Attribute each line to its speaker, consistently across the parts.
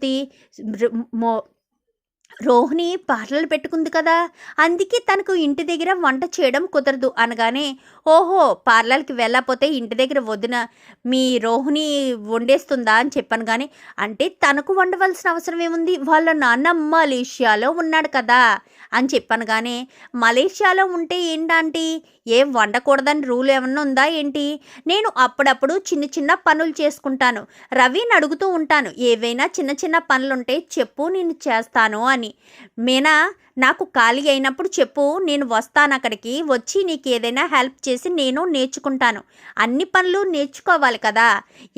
Speaker 1: చెప్తి మో రోహిణి పార్లర్ పెట్టుకుంది కదా, అందుకే తనకు ఇంటి దగ్గర వంట చేయడం కుదరదు అనగానే, ఓహో పార్లర్కి వెళ్ళకపోతే ఇంటి దగ్గర వదిన మీ రోహిణి వండేస్తుందా అని చెప్పాను. కానీ అంటే తనకు వండవలసిన అవసరం ఏముంది, వాళ్ళ నాన్న మలేషియాలో ఉన్నాడు కదా అని చెప్పాను. కానీ మలేషియాలో ఉంటే ఏంటంటే ఏం వండకూడదని రూల్ ఏమన్నా ఉందా ఏంటి? నేను అప్పుడప్పుడు చిన్న చిన్న పనులు చేసుకుంటాను, రవిని అడుగుతూ ఉంటాను, ఏవైనా చిన్న చిన్న పనులుంటే చెప్పు నేను చేస్తాను అని. మీనా నాకు ఖాళీ అయినప్పుడు చెప్పు, నేను వస్తాను, అక్కడికి వచ్చి నీకు ఏదైనా హెల్ప్ చేసి నేను నేర్చుకుంటాను. అన్ని పనులు నేర్చుకోవాలి కదా,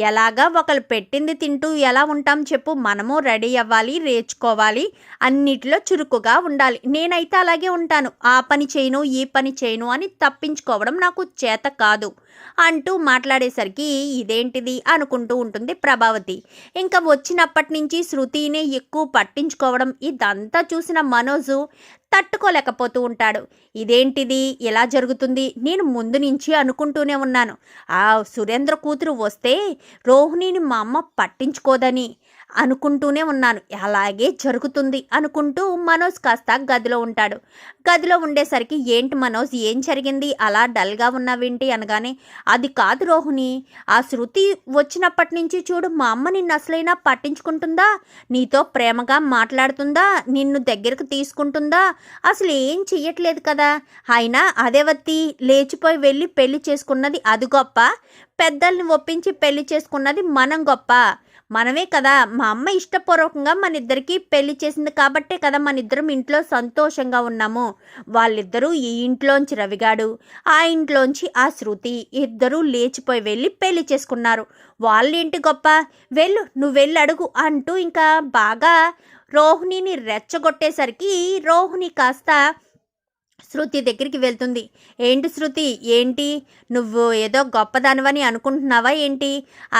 Speaker 1: ఎలాగా ఒకళ్ళు పెట్టింది తింటూ ఎలా ఉంటాం చెప్పు, మనము రెడీ అవ్వాలి, నేర్చుకోవాలి, అన్నిటిలో చురుకుగా ఉండాలి. నేనైతే అలాగే ఉంటాను, ఆ పని చేయను ఈ పని చేయను అని తప్పించుకోవడం నాకు చేత కాదు అంటూ మాట్లాడేసరికి ఇదేంటిది అనుకుంటూ ఉంటుంది ప్రభావతి. ఇంకా వచ్చినప్పటి నుంచి శృతినే ఎక్కువ పట్టించుకోవడం ఇదంతా చూసిన మనోజు తట్టుకోలేకపోతూ ఉంటాడు. ఇదేంటిది ఎలా జరుగుతుంది, నేను ముందు నుంచి అనుకుంటూనే ఉన్నాను, ఆ సురేంద్ర కూతురు వస్తే రోహిణిని మా అమ్మ పట్టించుకోదని అనుకుంటూనే ఉన్నాను, అలాగే జరుగుతుంది అనుకుంటూ మనోజ్ కాస్త గదిలో ఉంటాడు. గదిలో ఉండేసరికి ఏంటి మనోజ్ ఏం జరిగింది అలా డల్గా ఉన్నావేంటి అనగానే, అది కాదు రోహిణి, ఆ శృతి వచ్చినప్పటి నుంచి చూడు మా అమ్మ నిన్ను అసలైనా పట్టించుకుంటుందా, నీతో ప్రేమగా మాట్లాడుతుందా, నిన్ను దగ్గరకు తీసుకుంటుందా, అసలు ఏం చెయ్యట్లేదు కదా. అయినా అదేవత్తి లేచిపోయి వెళ్ళి పెళ్లి చేసుకున్నది అది గొప్ప, పెద్దల్ని ఒప్పించి పెళ్లి చేసుకున్నది మనం గొప్ప. మనమే కదా, మా అమ్మ ఇష్టపూర్వకంగా మన ఇద్దరికి పెళ్లి చేసింది కాబట్టే కదా మన ఇద్దరం ఇంట్లో సంతోషంగా ఉన్నాము. వాళ్ళిద్దరూ ఈ ఇంట్లోంచి రవిగాడు, ఆ ఇంట్లోంచి ఆ శృతి ఇద్దరూ లేచిపోయి వెళ్ళి పెళ్లి చేసుకున్నారు. వాళ్ళేంటి గొప్ప, వెళ్ళు నువ్వు వెళ్ళి అడుగు అంటూ ఇంకా బాగా రోహిణిని రెచ్చగొట్టేసరికి రోహిణి కాస్త శృతి దగ్గరికి వెళ్తుంది. ఏంటి శృతి, ఏంటి నువ్వు ఏదో గొప్పదానివని అనుకుంటున్నావా ఏంటి,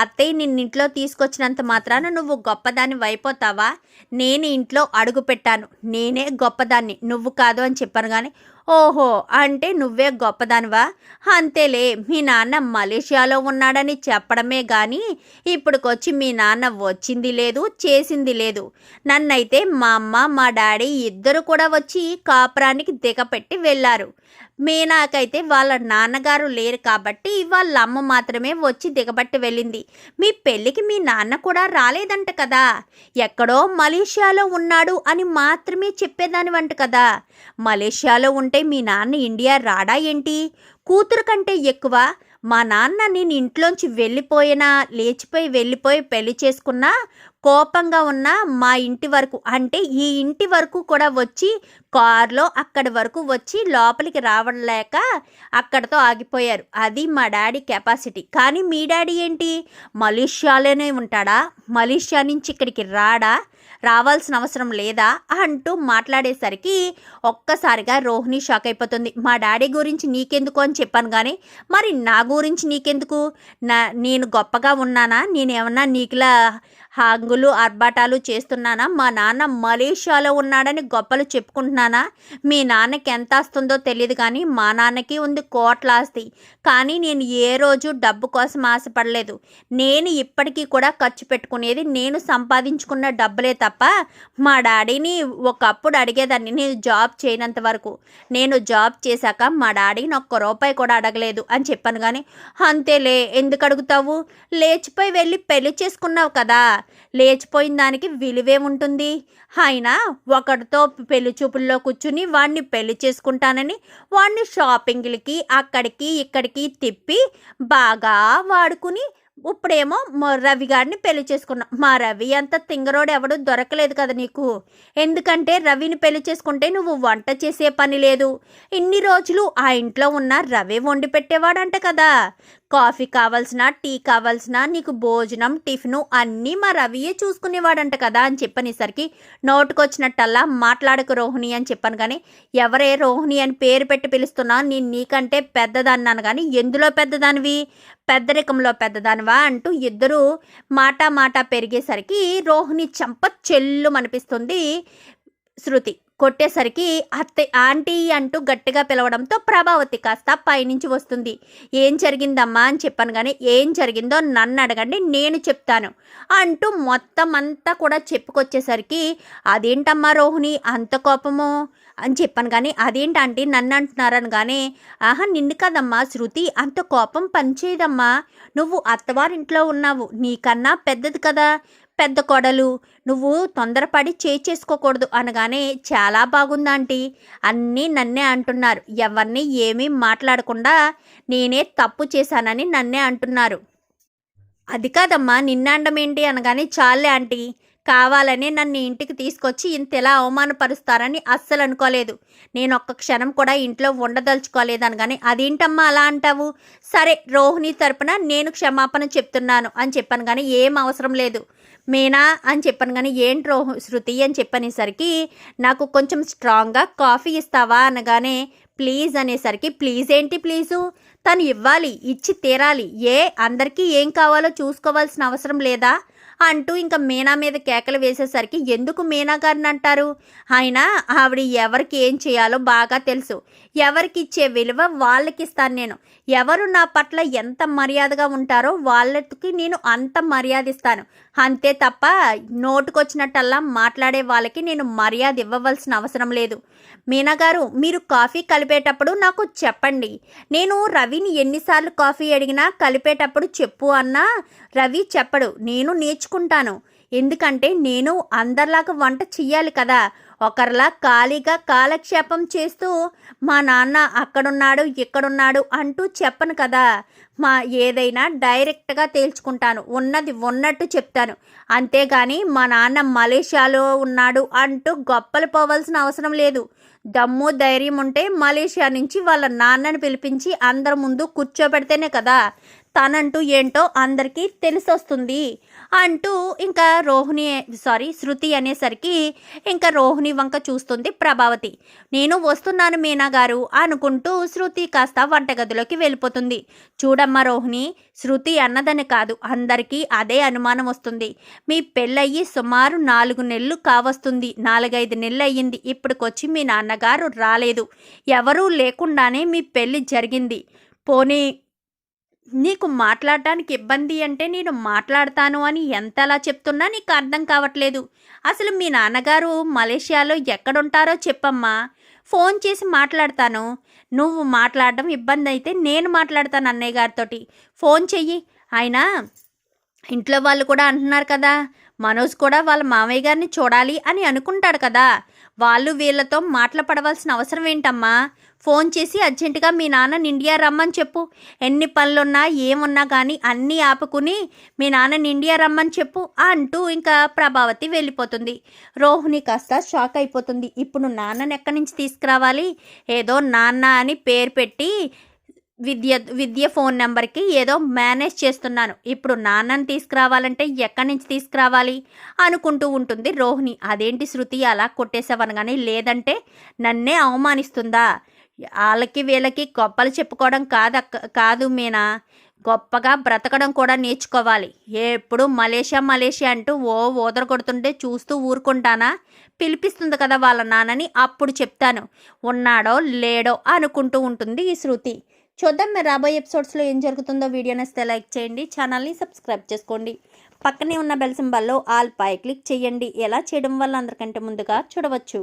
Speaker 1: అత్తయ్య నిన్నింట్లో తీసుకొచ్చినంత మాత్రాన నువ్వు గొప్పదాని అయిపోతావా, నేను ఇంట్లో అడుగు పెట్టాను, నేనే గొప్పదాన్ని నువ్వు కాదు అని చెప్పాను. కానీ ఓహో అంటే నువ్వే గొప్పదానివా, అంతేలే, మీ నాన్న మలేషియాలో ఉన్నాడని చెప్పడమే కానీ ఇప్పుడుకొచ్చి మీ నాన్న వచ్చింది లేదు చేసింది లేదు. నన్నైతే మా అమ్మ మా డాడీ ఇద్దరు కూడా వచ్చి కాపురానికి దిగపెట్టి వెళ్ళారు. మీనాకైతే వాళ్ళ నాన్నగారు లేరు కాబట్టి వాళ్ళ అమ్మ మాత్రమే వచ్చి దిగబట్టి వెళ్ళింది. మీ పెళ్ళికి మీ నాన్న కూడా రాలేదంట కదా, ఎక్కడో మలేషియాలో ఉన్నాడు అని మాత్రమే చెప్పేదానివంట కదా. మలేషియాలో ఉంటే మీ నాన్న ఇండియా రాడా ఏంటి, కూతురు కంటే ఎక్కువ మా నాన్న నేను ఇంట్లోంచి వెళ్ళిపోయినా లేచిపోయి వెళ్ళిపోయి పెళ్లి చేసుకున్నా కోపంగా ఉన్న మా ఇంటి వరకు అంటే ఈ ఇంటి వరకు కూడా వచ్చి కారులో అక్కడి వరకు వచ్చి లోపలికి రావలేక అక్కడితో ఆగిపోయారు. అది మా డాడీ కెపాసిటీ. కానీ మీ డాడీ ఏంటి, మలేషియాలోనే ఉంటాడా, మలేషియా నుంచి ఇక్కడికి రాడా, రావాల్సిన అవసరం లేదా అంటూ మాట్లాడేసరికి ఒక్కసారిగా రోహిణి షాక్ అయిపోతుంది. మా డాడీ గురించి నీకెందుకు అని చెప్పాను, కానీ మరి నా గురించి నీకెందుకు, నేను గొప్పగా ఉన్నానా, నేనేమన్నా నీకులా హంగులు ఆర్భాటాలు చేస్తున్నానా, మా నాన్న మలేషియాలో ఉన్నాడని గొప్పలు చెప్పుకుంటున్నానా, మీ నాన్నకి ఎంత ఆస్తుందో తెలియదు కానీ మా నాన్నకి ఉంది కోట్ల ఆస్తి. కానీ నేను ఏ రోజు డబ్బు కోసం ఆశపడలేదు, నేను ఇప్పటికీ కూడా ఖర్చు పెట్టుకునేది నేను సంపాదించుకున్న డబ్బులే తప్ప మా డాడీని ఒకప్పుడు అడిగేదాన్ని నేను జాబ్ చేయనంత వరకు, నేను జాబ్ చేశాక మా డాడీని ఒక్క రూపాయి కూడా అడగలేదు అని చెప్పాను. కానీ అంతేలే ఎందుకు అడుగుతావు, లేచిపోయి వెళ్ళి పెళ్లి చేసుకున్నావు కదా, లేచిపోయిన దానికి విలువే ఉంటుంది. అయినా ఒకటితో పెళ్లి చూపుల్లో కూర్చుని వాడిని పెళ్లి చేసుకుంటానని వాడిని షాపింగ్లకి అక్కడికి ఇక్కడికి తిప్పి బాగా వాడుకుని ఇప్పుడేమో రవి గారిని పెళ్లి చేసుకున్నా. మా రవి అంత తింగరోడు ఎవడు దొరకలేదు కదా నీకు, ఎందుకంటే రవిని పెళ్లి చేసుకుంటే నువ్వు వంట చేసే పని లేదు, ఇన్ని రోజులు ఆ ఇంట్లో ఉన్న రవి వండి పెట్టేవాడంట కదా, కాఫీ కావాల్సిన టీ కావాల్సిన నీకు భోజనం టిఫిను అన్నీ మా రవియే చూసుకునేవాడంట కదా అని చెప్పనేసరికి నోటుకొచ్చినట్టల్లా మాట్లాడకు రోహిణి అని చెప్పాను. కానీ ఎవరే రోహిణి అని పేరు పెట్టి పిలుస్తున్నా, నేను నీకంటే పెద్దదాన్నాను కానీ ఎందులో పెద్దదానివి, పెద్దరికంలో పెద్దదానివా అంటూ ఇద్దరు మాట పెరిగేసరికి రోహిణి చంప చెల్లు అనిపిస్తుంది శృతి. కొట్టేసరికి ఆంటీ అంటూ గట్టిగా పిలవడంతో ప్రభావతి కాస్త పైనుంచి వస్తుంది. ఏం జరిగిందమ్మా అని చెప్పాను కానీ ఏం జరిగిందో నన్ను అడగండి, నేను చెప్తాను అంటూ మొత్తం అంతా కూడా చెప్పుకొచ్చేసరికి అదేంటమ్మా రోహిణి అంత కోపము అని చెప్పాను కానీ అదేంటి ఆంటీ నన్ను అంటున్నారని కానీ ఆహా నిన్ను కదమ్మా శృతి, అంత కోపం పనిచేయదమ్మా, నువ్వు అత్తవారింట్లో ఉన్నావు, నీకన్నా పెద్దది కదా పెద్ద కొడలు, నువ్వు తొందరపడి చేసుకోకూడదు అనగానే చాలా బాగుందాంటీ, అన్నీ నన్నే అంటున్నారు, ఎవరిని ఏమీ మాట్లాడకుండా నేనే తప్పు చేశానని నన్నే అంటున్నారు. అది కాదమ్మా నిన్నండం ఏంటి అనగానే చాలే ఆంటీ, కావాలని నన్ను ఇంటికి తీసుకొచ్చి ఇంతలా అవమానపరుస్తారని అస్సలు అనుకోలేదు, నేను ఒక్క క్షణం కూడా ఇంట్లో ఉండదలుచుకోలేదు అనగానే అదేంటమ్మా అలా అంటావు, సరే రోహిణి తరపున నేను క్షమాపణ చెప్తున్నాను అని చెప్పాను కానీ ఏం అవసరం లేదు మీనా అని చెప్పాను కానీ ఏంటి శృతి అని చెప్పనేసరికి నాకు కొంచెం స్ట్రాంగ్గా కాఫీ ఇస్తావా అనగానే ప్లీజ్ అనేసరికి ప్లీజ్ ఏంటి ప్లీజు, తను ఇవ్వాలి, ఇచ్చి తీరాలి, అందరికీ ఏం కావాలో చూసుకోవాల్సిన అవసరం లేదా అంటూ ఇంకా మీనా మీద కేకలు వేసేసరికి ఎందుకు మీనా గారిని అంటారు, ఆయన ఆవిడ ఎవరికి ఏం చేయాలో బాగా తెలుసు, ఎవరికి ఇచ్చే విలువ వాళ్ళకి ఇస్తాను నేను, ఎవరు నా పట్ల ఎంత మర్యాదగా ఉంటారో వాళ్ళకి నేను అంత మర్యాద ఇస్తాను, అంతే తప్ప నోటుకొచ్చినట్టల్లా మాట్లాడే వాళ్ళకి నేను మర్యాద ఇవ్వవలసిన అవసరం లేదు. మీనా గారు మీరు కాఫీ కలిపేటప్పుడు నాకు చెప్పండి, నేను రవిని ఎన్నిసార్లు కాఫీ అడిగినా కలిపేటప్పుడు చెప్పు అన్నా రవి చెప్పడు, నేను నేర్చుకుంటాను, ఎందుకంటే నేను అందరిలాగా వంట చెయ్యాలి కదా, ఒకరిలా ఖాళీగా కాలక్షేపం చేస్తూ మా నాన్న అక్కడున్నాడు ఇక్కడున్నాడు అంటూ చెప్పను కదా, ఏదైనా డైరెక్ట్గా తేల్చుకుంటాను, ఉన్నది ఉన్నట్టు చెప్తాను, అంతేగాని మా నాన్న మలేషియాలో ఉన్నాడు అంటూ గొప్పలు పోవాల్సిన అవసరం లేదు. దమ్ము ధైర్యం ఉంటే మలేషియా నుంచి వాళ్ళ నాన్నని పిలిపించి అందరి ముందు కూర్చోబెడితేనే కదా తనంటూ ఏంటో అందరికీ తెలిసొస్తుంది అంటూ ఇంకా శృతి అనేసరికి ఇంకా రోహిణి వంక చూస్తుంది ప్రభావతి. నేను వస్తున్నాను మీనా గారు అనుకుంటూ శృతి కాస్త వంటగదిలోకి వెళ్ళిపోతుంది. చూడమ్మా రోహిణి, శృతి అన్నదని కాదు, అందరికీ అదే అనుమానం వస్తుంది, మీ పెళ్ళయ్యి సుమారు 4 నెలలు కావస్తుంది, 4-5 నెలలు అయ్యింది, ఇప్పటికొచ్చి మీ నాన్నగారు రాలేదు, ఎవరూ లేకుండానే మీ పెళ్ళి జరిగింది, పోనీ నీకు మాట్లాడటానికి ఇబ్బంది అంటే నేను మాట్లాడతాను అని ఎంతలా చెప్తున్నా నీకు అర్థం కావట్లేదు, అసలు మీ నాన్నగారు మలేషియాలో ఎక్కడుంటారో చెప్పమ్మా, ఫోన్ చేసి మాట్లాడతాను, నువ్వు మాట్లాడడం ఇబ్బంది అయితే నేను మాట్లాడతాను అన్నయ్య గారితో, ఫోన్ చెయ్యి, ఆయన ఇంట్లో వాళ్ళు కూడా అంటున్నారు కదా, మనోజ్ కూడా వాళ్ళ మామయ్య గారిని చూడాలి అని అనుకుంటాడు కదా, వాళ్ళు వీళ్ళతో మాట్లాడవలసిన అవసరం ఏంటమ్మా, ఫోన్ చేసి అర్జెంటుగా మీ నాన్నని ఇండియా రమ్మని చెప్పు, ఎన్ని పనులున్నా ఏమున్నా కానీ అన్నీ ఆపుకుని మీ నాన్నని ఇండియా రమ్మని చెప్పు అంటూ ఇంకా ప్రభావతి వెళ్ళిపోతుంది. రోహిణి కాస్త షాక్ అయిపోతుంది, ఇప్పుడు నాన్నని ఎక్కడి నుంచి తీసుకురావాలి, ఏదో నాన్న అని పేరు పెట్టి విద్య ఫోన్ నెంబర్కి ఏదో మేనేజ్ చేస్తున్నాను, ఇప్పుడు నాన్నని తీసుకురావాలంటే ఎక్కడి నుంచి తీసుకురావాలి అనుకుంటూ ఉంటుంది రోహిణి. అదేంటి శృతి అలా కొట్టేసావనగానే లేదంటే నన్నే అవమానిస్తుందా, వాళ్ళకి వీళ్ళకి గొప్పలు చెప్పుకోవడం కాదు మీనా, గొప్పగా బ్రతకడం కూడా నేర్చుకోవాలి, ఎప్పుడు మలేషియా అంటూ ఓదర కొడుతుంటే చూస్తూ ఊరుకుంటానా, పిలిపిస్తుంది కదా వాళ్ళ నాన్నని, అప్పుడు చెప్తాను ఉన్నాడో లేడో అనుకుంటూ ఉంటుంది ఈ శృతి. చూద్దాం మరి రాబోయే ఎపిసోడ్స్లో ఏం జరుగుతుందో. వీడియో నచ్చితే లైక్ చేయండి, ఛానల్ని సబ్స్క్రైబ్ చేసుకోండి, పక్కనే ఉన్న బెల్ సింబల్లో ఆల్ పై క్లిక్ చేయండి, ఎలా చేయడం వల్ల అందరికంటే ముందుగా చూడవచ్చు.